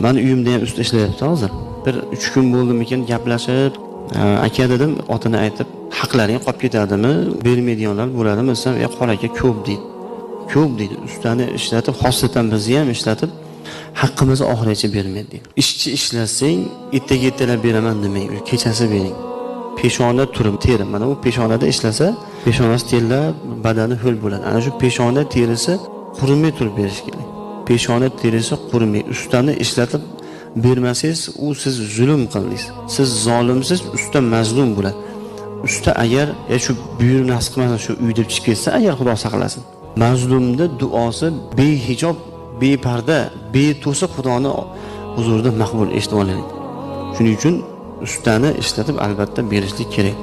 Men uyimda ham ust ishlayapti hozir. Bir 3 kun bo'ldimikin gaplashib, aka dedim, otini aytib, haqlaring qolib ketadimi, bermaydiganlar bo'ladimi desam, qora aka ko'p deydi. Ko'p deydi. Ustani ishlatib, xosatan bizni ham ishlatib, haqqimizni oxirigacha bermaydi deydi. Ishchi ishlasang, ertaga beraman demang, kechasi bering. Peshona turib teri, mana bu peshonada ishlasa, peshonasi terlab, badani ho'l bo'ladi. Ana shu peshona terisi qurimay turib berish kerak. Peshona terisi qurimay, ustani ishlatib bermasangiz, u siz zulm qildingiz. Siz zolimsiz, usta mazlum bo'ladi. Usta agar shu buyruq nasib qilmasa, shu uydan chiqib ketsa, agar Xudo saqlasin, mazlumning duosi behijob, beparda, beto'siq Xudoning huzurida maqbul eshitib olinadi. Shuning uchun ustani ishlatib albatta berishlik kerak.